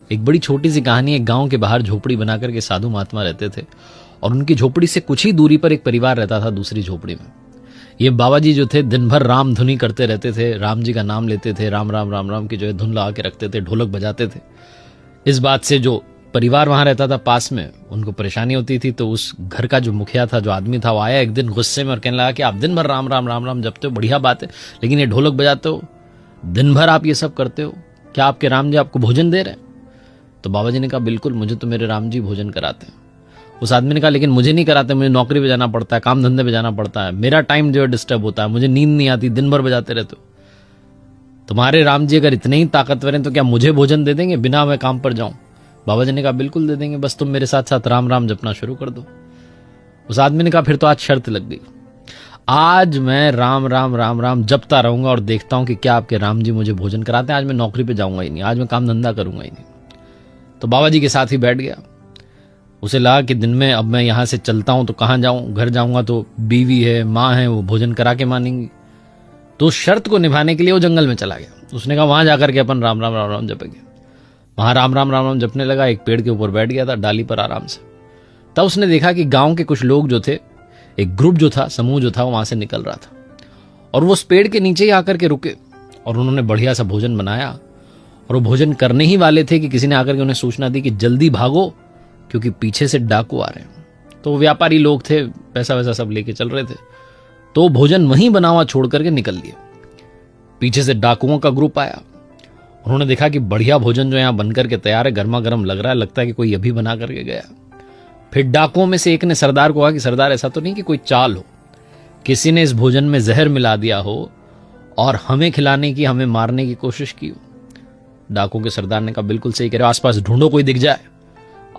एक बड़ी छोटी सी कहानी। एक गांव के बाहर झोपड़ी बनाकर के साधु महात्मा रहते थे और उनकी झोपड़ी से कुछ ही दूरी पर एक परिवार रहता था दूसरी झोपड़ी में। ये बाबा जी जो थे दिन भर राम धुनी करते रहते थे, राम जी का नाम लेते थे, राम राम राम राम की जो है धुन लगा के रखते थे, ढोलक बजाते थे। इस बात से जो परिवार वहां रहता था पास में, उनको परेशानी होती थी। तो उस घर का जो मुखिया था, जो आदमी था, वो आया एक दिन गुस्से में और कहने लगा कि आप दिन भर राम राम राम राम जपते हो, बढ़िया बात है, लेकिन ये ढोलक बजाते हो, दिन भर आप ये सब करते हो, क्या आपके राम जी आपको भोजन दे रहे हैं? तो बाबा जी ने कहा बिल्कुल, मुझे तो मेरे राम जी भोजन कराते हैं। उस आदमी ने कहा लेकिन मुझे नहीं कराते, मुझे नौकरी पे जाना पड़ता है, काम धंधे पे जाना पड़ता है, मेरा टाइम जो है डिस्टर्ब होता है, मुझे नींद नहीं आती, दिन भर बजाते रहते हो। तुम्हारे राम जी अगर इतने ही ताकतवर हैं तो क्या मुझे भोजन दे देंगे बिना मैं काम पर जाऊं? बाबा जी ने कहा बिल्कुल दे देंगे, बस तुम मेरे साथ साथ राम राम जपना शुरू कर दो। उस आदमी ने कहा फिर तो आज शर्त लग गई, आज मैं राम राम राम राम जपता रहूंगा और देखता हूं कि क्या आपके राम जी मुझे भोजन कराते हैं। आज मैं नौकरी पे जाऊंगा ही नहीं, आज मैं काम धंधा करूंगा ही नहीं। तो बाबा जी के साथ ही बैठ गया। उसे लगा कि दिन में अब मैं यहां से चलता हूं तो कहां जाऊं, घर जाऊंगा तो बीवी है, माँ है, वो भोजन करा के मानेंगी। तो उस शर्त को निभाने के लिए वो जंगल में चला गया। उसने कहा वहां जाकर के अपन राम राम राम राम जपेंगे। वहां राम राम राम राम जपने लगा, एक पेड़ के ऊपर बैठ गया था डाली पर आराम से। तब उसने देखा कि गांव के कुछ लोग जो थे, एक ग्रुप जो था, समूह जो था, वहां से निकल रहा था और वो उस पेड़ के नीचे ही आकर के रुके और उन्होंने बढ़िया सा भोजन बनाया। और वो भोजन करने ही वाले थे कि किसी ने आकर के उन्हें सूचना दी कि जल्दी भागो क्योंकि पीछे से डाकू आ रहे हैं। तो व्यापारी लोग थे, पैसा वैसा सब लेके चल रहे थे, तो भोजन वहीं बना हुआ छोड़ करके निकल लिए। पीछे से डाकुओं का ग्रुप आया, उन्होंने देखा कि बढ़िया भोजन जो यहां बनकर के तैयार है, गर्मा गर्म लग रहा है, लगता है कि कोई अभी बना करके गया। फिर डाकुओं में से एक ने सरदार को कहा कि सरदार ऐसा तो नहीं कि कोई चाल हो, किसी ने इस भोजन में जहर मिला दिया हो और हमें खिलाने की, हमें मारने की कोशिश की हो? डाकुओं के सरदार ने कहा बिल्कुल सही कह रहे हो, आसपास ढूंढो कोई दिख जाए।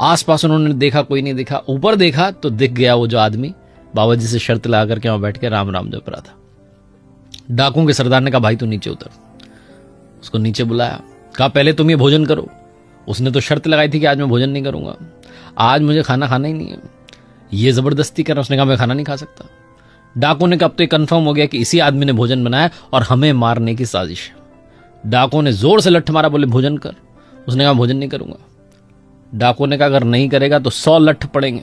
आसपास उन्होंने देखा, कोई नहीं दिखा। ऊपर देखा तो दिख गया वो जो आदमी बाबा जी से शर्त लगा करके वहां बैठ के राम राम जप रहा था। डाकुओं के सरदार ने कहा भाई तू नीचे उतर। उसको नीचे बुलाया, कहा पहले तुम ये भोजन करो। उसने तो शर्त लगाई थी कि आज मैं भोजन नहीं करूंगा, आज मुझे खाना खाना ही नहीं है। ये जबरदस्ती कर रहा। उसने कहा मैं खाना नहीं खा सकता। डाकुओं ने कहा अब तो कंफर्म हो गया कि इसी आदमी ने भोजन बनाया और हमें मारने की साजिश है। डाकुओं ने जोर से लठ मारा, बोले भोजन कर। उसने कहा भोजन नहीं करूंगा। डाकुओं ने कहा अगर नहीं करेगा तो 100 लठ पड़ेंगे।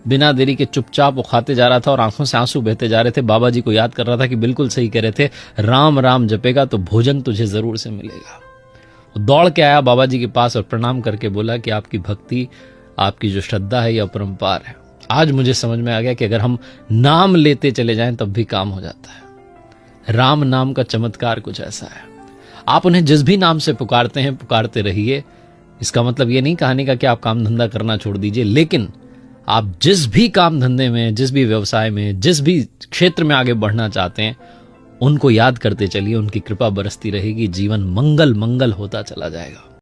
बिना देरी के चुपचाप वो खाते जा रहा था और आंखों से आंसू बहते जा रहे थे। बाबा जी को याद कर रहा था कि बिल्कुल सही कह रहे थे, राम राम जपेगा तो भोजन तुझे जरूर से मिलेगा। वो दौड़ के आया बाबा जी के पास और प्रणाम करके बोला कि आपकी भक्ति, आपकी जो श्रद्धा है यह अपरंपार है। आज मुझे समझ में आ गया कि अगर हम नाम लेते चले जाएं तब भी काम हो जाता है। राम नाम का चमत्कार कुछ ऐसा है। आप उन्हें जिस भी नाम से पुकारते हैं, पुकारते रहिए। इसका मतलब ये नहीं कहानी का कि आप काम धंधा करना छोड़ दीजिए, लेकिन आप जिस भी काम धंधे में, जिस भी व्यवसाय में, जिस भी क्षेत्र में आगे बढ़ना चाहते हैं, उनको याद करते चलिए। उनकी कृपा बरसती रहेगी, जीवन मंगल मंगल होता चला जाएगा।